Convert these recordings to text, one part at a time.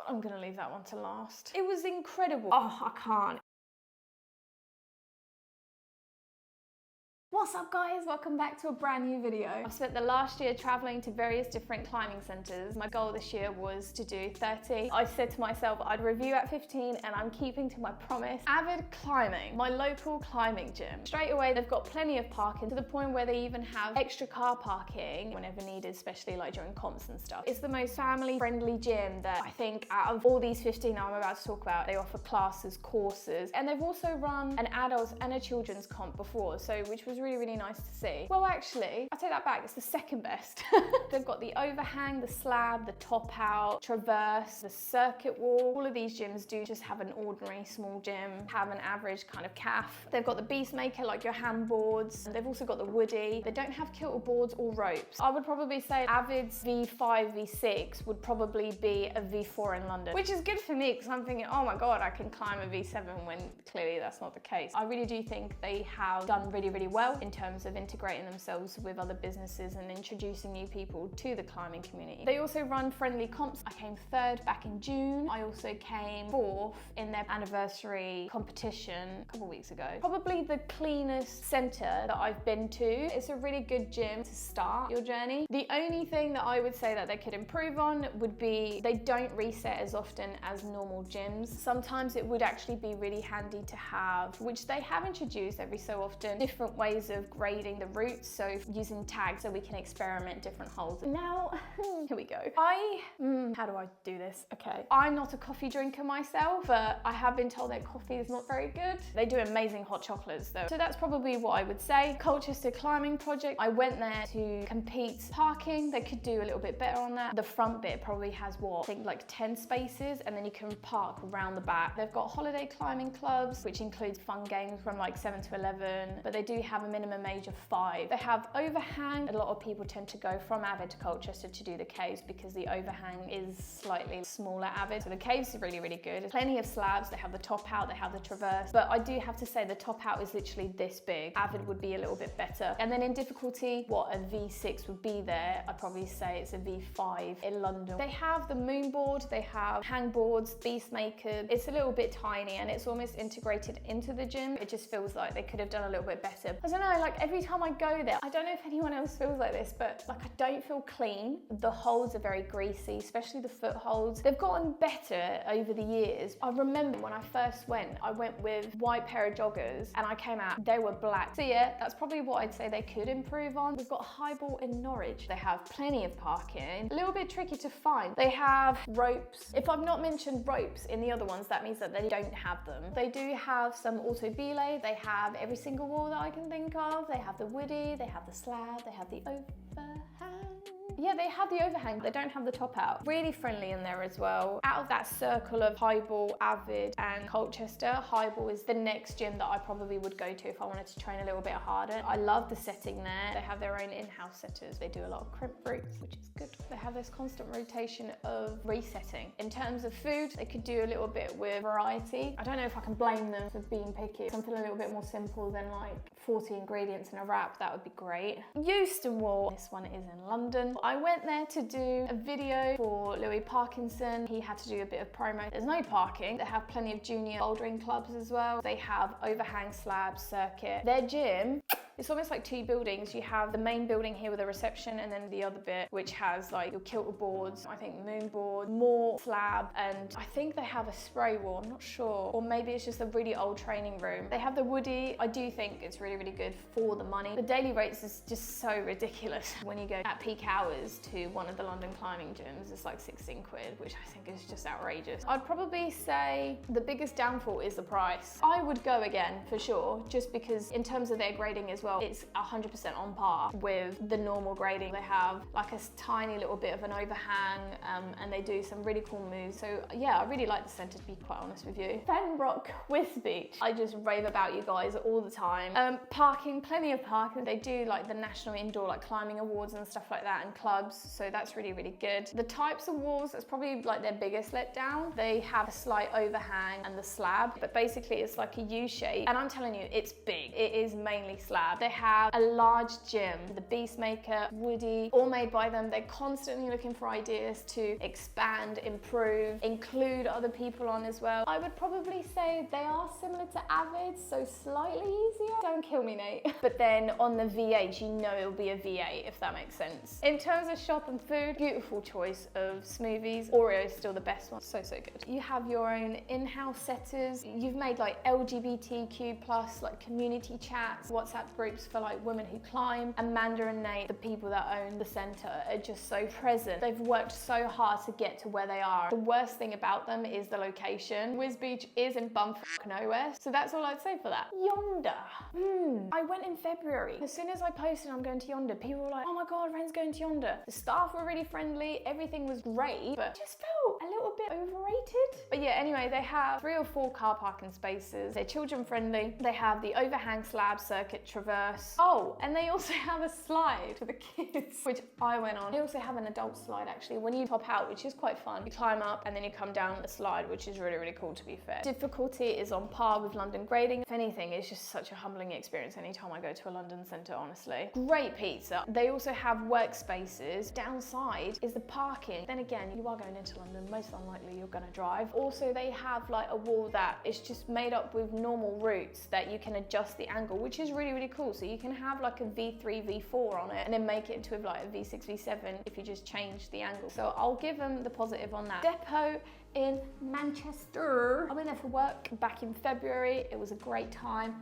I'm gonna leave that one to last. It was incredible. Oh, I can't. What's up guys, welcome back to a brand new video. I've spent the last year traveling to various different climbing centers. My goal this year was to do 30. I said to myself I'd review at 15 and I'm keeping to my promise. Avid Climbing, my local climbing gym. Straight away they've got plenty of parking to the point where they even have extra car parking whenever needed, especially like during comps and stuff. It's the most family friendly gym that I think out of all these 15 I'm about to talk about. They offer classes, courses, and they've also run an adults and a children's comp before, so which was really nice to see. Well, actually, I take that back, it's the second best. They've got the overhang, the slab, the top out, traverse, the circuit wall. All of these gyms do just have an ordinary small gym, have an average kind of calf. They've got the beast maker, like your handboards. They've also got the woody. They don't have kilter boards or ropes. I would probably say Avid's V5, V6 would probably be a V4 in London, which is good for me because I'm thinking, oh my God, I can climb a V7 when clearly that's not the case. I really do think they have done really well in terms of integrating themselves with other businesses and introducing new people to the climbing community. They also run friendly comps. I came third back in June. I also came fourth in their anniversary competition a couple of weeks ago. Probably the cleanest center that I've been to. It's a really good gym to start your journey. The only thing that I would say that they could improve on would be they don't reset as often as normal gyms. Sometimes it would actually be really handy to have, which they have introduced every so often, different ways of grading the routes, so using tags so we can experiment different holes. Now, here we go. How do I do this? Okay. I'm not a coffee drinker myself, but I have been told that coffee is not very good. They do amazing hot chocolates though. So that's probably what I would say. Colchester climbing project. I went there to compete. Parking, they could do a little bit better on that. The front bit probably has what? I think like 10 spaces, and then you can park around the back. They've got holiday climbing clubs, which includes fun games from like 7 to 11, but they do have a minimum age of 5. They have overhang. A lot of people tend to go from Avid to Colchester to do the caves because the overhang is slightly smaller Avid. So the caves are really good. There's plenty of slabs. They have the top out, they have the traverse, but I do have to say the top out is literally this big. Avid would be a little bit better. And then in difficulty, what a V6 would be there, I'd probably say it's a V5 in London. They have the moon board, they have hangboards, beast maker. It's a little bit tiny and it's almost integrated into the gym. It just feels like they could have done a little bit better. I don't know, like every time I go there, I don't know if anyone else feels like this, but like I don't feel clean. The holds are very greasy, especially the footholds. They've gotten better over the years. I remember when I first went, I went with white pair of joggers and I came out, they were black. So yeah, that's probably what I'd say they could improve on. We've got Highball in Norwich. They have plenty of parking, a little bit tricky to find. They have ropes. If I've not mentioned ropes in the other ones, that means that they don't have them. They do have some auto belay. They have every single wall that I can think of. They have the woody, they have the slab, they have the overhang. Yeah, they have the overhang, they don't have the top out. Really friendly in there as well. Out of that circle of Highball, Avid and Colchester, Highball is the next gym that I probably would go to if I wanted to train a little bit harder. I love the setting there. They have their own in-house setters. They do a lot of crimp routes, which is good. They have this constant rotation of resetting. In terms of food, they could do a little bit with variety. I don't know if I can blame them for being picky. Something a little bit more simple than like 40 ingredients in a wrap, that would be great. EustonWall, this one is in London. I went there to do a video for Louis Parkinson. He had to do a bit of promo. There's no parking. They have plenty of junior bouldering clubs as well. They have overhang slab circuit. Their gym, it's almost like 2 buildings. You have the main building here with a reception and then the other bit which has like your kilter boards, I think moon board, more slab, and I think they have a spray wall, I'm not sure. Or maybe it's just a really old training room. They have the woody. I do think it's really good for the money. The daily rates is just so ridiculous. When you go at peak hours to one of the London climbing gyms, it's like 16 quid, which I think is just outrageous. I'd probably say the biggest downfall is the price. I would go again for sure, just because in terms of their grading as well, it's 100% on par with the normal grading. They have like a tiny little bit of an overhang and they do some really cool moves. So yeah, I really like the centre, to be quite honest with you. Fenrock with Beach, I just rave about you guys all the time. Parking, plenty of parking. They do like the national indoor like climbing awards and stuff like that, and clubs, so that's really good. The types of walls, that's probably like their biggest letdown. They have a slight overhang and the slab, but basically it's like a U shape, and I'm telling you, it's big. It is mainly slab. Lab. They have a large gym, the Beastmaker, Woody, all made by them. They're constantly looking for ideas to expand, improve, include other people on as well. I would probably say they are similar to Avid, so slightly easier. Don't kill me, Nate. But then on the V8, you know it'll be a V8, if that makes sense. In terms of shop and food, beautiful choice of smoothies. Oreo is still the best one. So good. You have your own in-house setters. You've made like LGBTQ+, like community chats, WhatsApp groups for like women who climb. Amanda and Nate, the people that own the centre, are just so present. They've worked so hard to get to where they are. The worst thing about them is the location. Whiz Beach is in bumfuck nowhere, so that's all I'd say for that. Yonder. I went in February. As soon as I posted I'm going to Yonder, people were like, oh my god, Ren's going to Yonder. The staff were really friendly, everything was great, but it just felt a little bit overrated. But yeah, anyway, they have 3 or 4 car parking spaces. They're children friendly. They have the overhang slab circuit traverse. Oh, and they also have a slide for the kids, which I went on. They also have an adult slide actually, when you top out, which is quite fun. You climb up and then you come down the slide, which is really, really cool, to be fair. Difficulty is on par with London grading. If anything, it's just such a humbling experience anytime I go to a London centre, honestly. Great pizza. They also have workspaces. Downside is the parking. Then again, you are going into London, most unlikely you're gonna drive. Also, they have like a wall that is just made up with normal routes that you can adjust the angle, which is really, really cool. So you can have like a V3, V4 on it and then make it into like a V6, V7 if you just change the angle. So I'll give them the positive on that. Depot in Manchester. I went there for work back in February. It was a great time.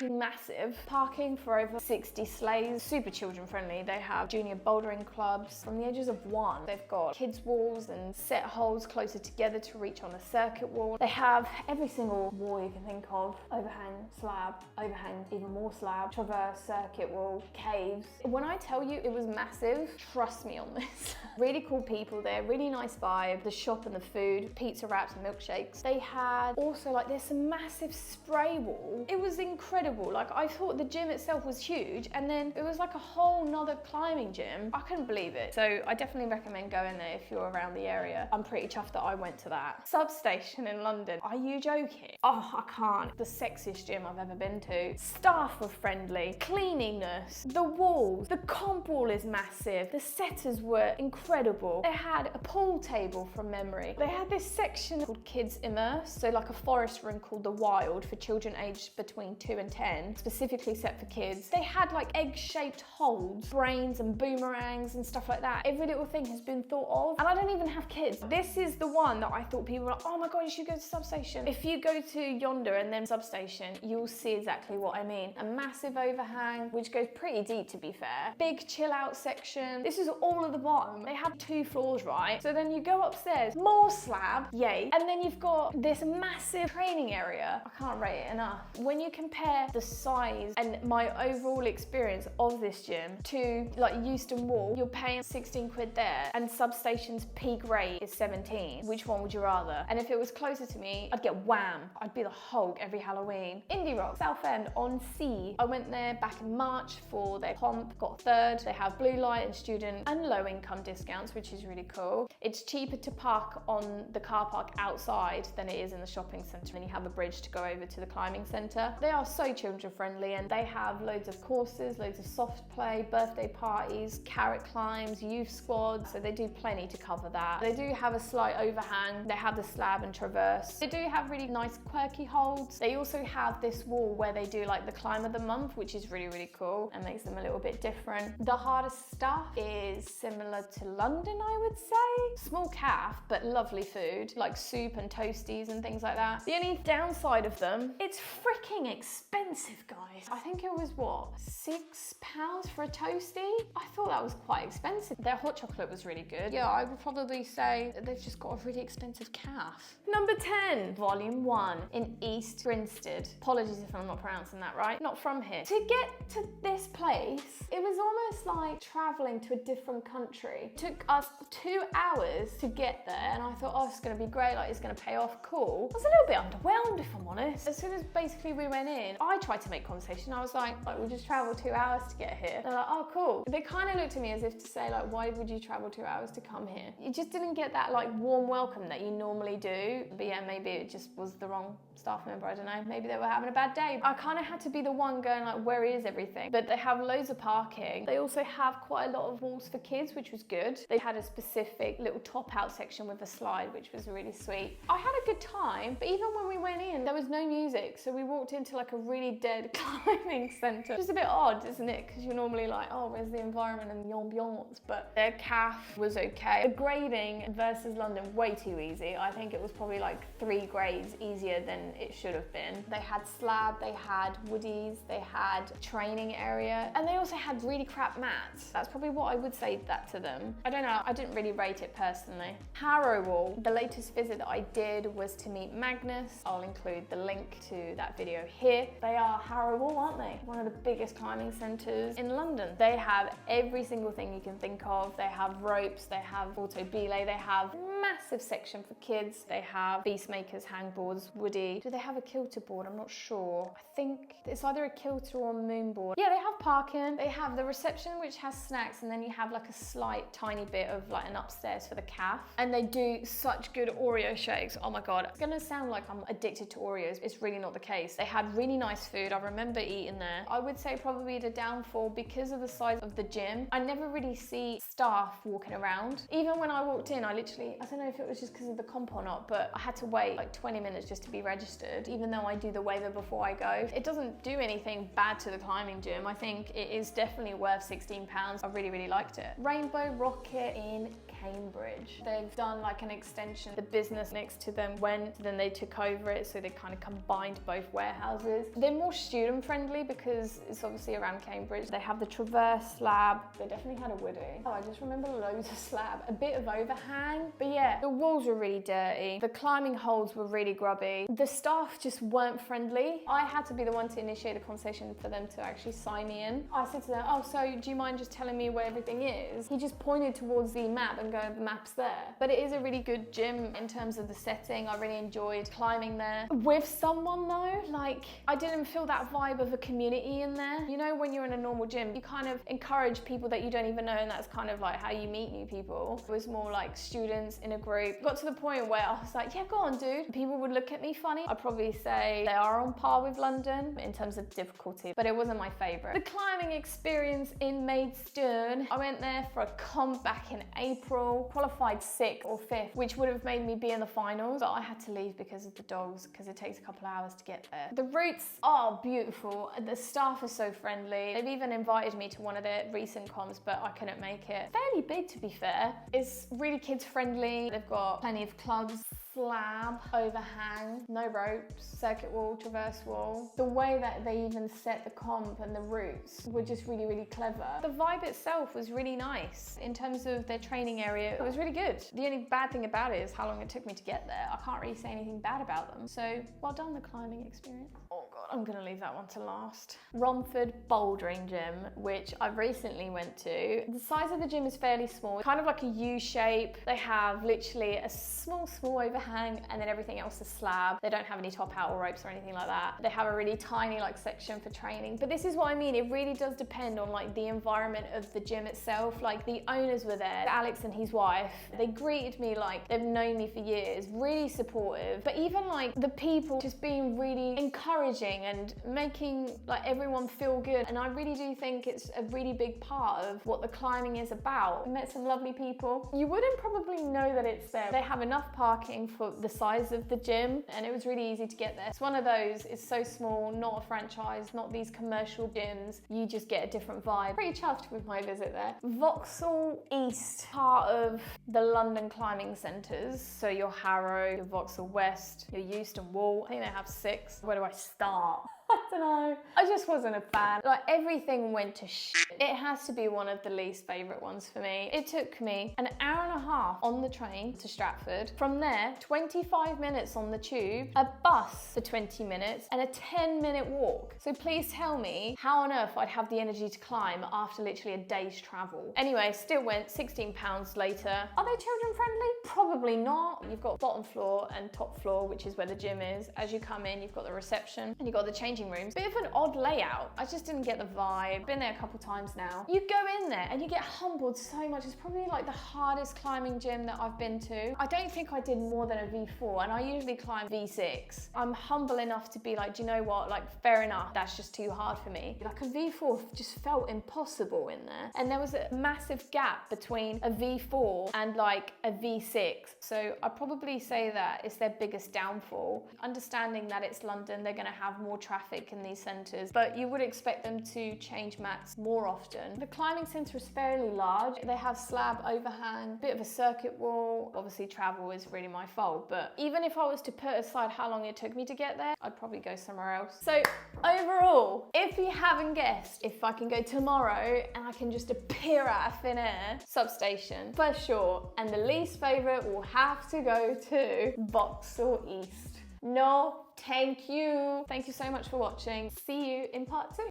Massive. Parking for over 60 sleighs. Super children friendly. They have junior bouldering clubs from the ages of 1. They've got kids walls and set holes closer together to reach on a circuit wall. They have every single wall you can think of. Overhang, slab, overhang, even more slab, traverse, circuit wall, caves. When I tell you it was massive, trust me on this. Really cool people there, really nice vibe. The shop and the food, pizza wraps and milkshakes. They had also like there's some massive spray wall. It was incredible. Like I thought the gym itself was huge and then it was like a whole nother climbing gym. I couldn't believe it. So I definitely recommend going there if you're around the area. I'm pretty chuffed that I went to that. Substation in London. Are you joking? Oh, I can't. The sexiest gym I've ever been to. Staff were friendly. Cleanliness. The walls. The comp wall is massive. The setters were incredible. They had a pool table from memory. They had this section called Kids Immerse. So like a forest room called the Wild for children aged between 2 and 10, specifically set for kids. They had like egg-shaped holds, brains and boomerangs and stuff like that. Every little thing has been thought of. And I don't even have kids. This is the one that I thought people were like, oh my god, you should go to Substation. If you go to Yonder and then Substation, you'll see exactly what I mean. A massive overhang, which goes pretty deep to be fair. Big chill out section. This is all at the bottom. They have 2 floors, right? So then you go upstairs, more slab, yay. And then you've got this massive training area. I can't rate it enough. When you compare the size and my overall experience of this gym to like EustonWall, you're paying 16 quid there and Substation's peak rate is 17. Which one would you rather? And if it was closer to me, I'd get Wham. I'd be the Hulk every Halloween. Indirock, Southend on Sea. I went there back in March for their comp, got 3rd. They have blue light and student and low income discounts, which is really cool. It's cheaper to park on the car park outside than it is in the shopping centre, and you have a bridge to go over to the climbing centre. They are so children friendly and they have loads of courses, loads of soft play, birthday parties, carrot climbs, youth squads, so they do plenty to cover that. They do have a slight overhang. They have the slab and traverse. They do have really nice quirky holds. They also have this wall where they do like the climb of the month, which is really, really cool and makes them a little bit different. The hardest stuff is similar to London, I would say. Small calf, but lovely food, like soup and toasties and things like that. The only downside of them, it's freaking expensive, guys. I think it was what, £6 for a toasty? I thought that was quite expensive. Their hot chocolate was really good. Yeah, I would probably say they've just got a really expensive calf. Number 10, Volume 1 in East Grinstead. Apologies if I'm not pronouncing that right. Not from here. To get to this place, it was almost like traveling to a different country. It took us 2 hours to get there and I thought, oh, it's gonna be great, like it's gonna pay off, cool. I was a little bit underwhelmed if I'm honest. As soon as basically we went in, I tried to make conversation. I was like, we just traveled 2 hours to get here. They're like, oh, cool. They kind of looked at me as if to say, like, why would you travel 2 hours to come here? You just didn't get that, like, warm welcome that you normally do. But yeah, maybe it just was the wrong staff member, I don't know. Maybe they were having a bad day. I kind of had to be the one going like, where is everything? But they have loads of parking. They also have quite a lot of walls for kids, which was good. They had a specific little top out section with a slide, which was really sweet. I had a good time, but even when we went in, there was no music. So we walked into like a really dead climbing centre. Just a bit odd, isn't it? Because you're normally like, oh, where's the environment and the ambiance? But their calf was okay. The grading versus London, way too easy. I think it was probably like 3 grades easier than it should have been. They had slab, they had woodies, they had training area, and they also had really crap mats. That's probably what I would say that to them. I don't know, I didn't really rate it personally. HarroWall, the latest visit that I did was to meet Magnus. I'll include the link to that video here. They are HarroWall, aren't they? One of the biggest climbing centres in London. They have every single thing you can think of. They have ropes, they have auto belay, they have massive section for kids. They have Beastmakers, hangboards, woody. Do they have a kilter board? I'm not sure. I think it's either a kilter or a moon board. Yeah, they have parking. They have the reception, which has snacks, and then you have like a slight tiny bit of like an upstairs for the calf. And they do such good Oreo shakes. Oh my God. It's gonna sound like I'm addicted to Oreos. It's really not the case. They had really nice food. I remember eating there. I would say probably the downfall because of the size of the gym. I never really see staff walking around. Even when I walked in, I don't know if it was just because of the comp or not, but I had to wait like 20 minutes just to be registered, even though I do the waiver before I go. It doesn't do anything bad to the climbing gym. I think it is definitely worth £16. I really, really liked it. Rainbow Rocket in Cambridge. They've done like an extension. The business next to them went, then they took over it, so they kind of combined both warehouses. They're more student friendly because it's obviously around Cambridge. They have the Traverse slab. They definitely had a woody. Oh, I just remember loads of slab. A bit of overhang. But yeah, the walls were really dirty. The climbing holds were really grubby. The staff just weren't friendly. I had to be the one to initiate a conversation for them to actually sign me in. I said to them, oh, so do you mind just telling me where everything is? He just pointed towards the map and go, the map's there. But it is a really good gym in terms of the setting. I really enjoyed climbing there. With someone though, like I didn't feel that vibe of a community in there. You know, when you're in a normal gym, you kind of encourage people that you don't even know, and that's kind of like how you meet new people. It was more like students in a group. Got to the point where I was like, yeah, go on, dude. People would look at me funny. I'd probably say they are on par with London in terms of difficulty, but it wasn't my favorite. The climbing experience in Maidstone, I went there for a comp back in April, qualified 6th or 5th, which would have made me be in the finals, but I had to leave because of the dogs, because it takes a couple of hours to get there. The routes are beautiful. The staff are so friendly. They've even invited me to one of their recent comps, but I couldn't make it. Fairly big, to be fair. It's really kids friendly. They've got plenty of clubs. Slab, overhang, no ropes, circuit wall, traverse wall. The way that they even set the comp and the routes were just really, really clever. The vibe itself was really nice. In terms of their training area, it was really good. The only bad thing about it is how long it took me to get there. I can't really say anything bad about them. So, well done, the climbing experience. Oh God, I'm gonna leave that one to last. Romford bouldering gym, which I've recently went to. The size of the gym is fairly small, kind of like a U shape. They have literally a small overhang, and then everything else is slab. They don't have any top out or ropes or anything like that. They have a really tiny like section for training. But this is what I mean, it really does depend on like the environment of the gym itself. Like the owners were there, Alex and his wife. They greeted me like they've known me for years, really supportive. But even like the people just being really encouraging and making like everyone feel good. And I really do think it's a really big part of what the climbing is about. I met some lovely people. You wouldn't probably know that it's there. They have enough parking for the size of the gym, and it was really easy to get there. It's one of those, it's so small, not a franchise, not these commercial gyms. You just get a different vibe. Pretty chuffed with my visit there. Vauxwall East, part of the London climbing centres. So your Harrow, your Vauxwall West, your EustonWall. I think they have 6. Where do I start? I don't know. I just wasn't a fan. Like everything went to shit. It has to be one of the least favourite ones for me. It took me an hour and a half on the train to Stratford. From there, 25 minutes on the tube, a bus for 20 minutes, and a 10-minute walk. So please tell me how on earth I'd have the energy to climb after literally a day's travel. Anyway, still went £16 later. Are they children friendly? Probably not. You've got bottom floor and top floor, which is where the gym is. As you come in, you've got the reception and you've got the changing rooms. Bit of an odd layout. I just didn't get the vibe. Been there a couple times now. You go in there and you get humbled so much. It's probably like the hardest climbing gym that I've been to. I don't think I did more than a V4, and I usually climb V6. I'm humble enough to be like, do you know what? Like, fair enough. That's just too hard for me. Like, a V4 just felt impossible in there. And there was a massive gap between a V4 and like a V6. So I'd probably say that it's their biggest downfall. Understanding that it's London, they're gonna have more traffic in these centres, but you would expect them to change mats more often. The climbing centre is fairly large. They have slab overhang, bit of a circuit wall. Obviously travel is really my fault, but even if I was to put aside how long it took me to get there, I'd probably go somewhere else. So overall, if you haven't guessed, if I can go tomorrow and I can just appear out of thin air, Substation for sure. And the least favourite will have to go to Vauxwall East. No, thank you. Thank you so much for watching. See you in part 2.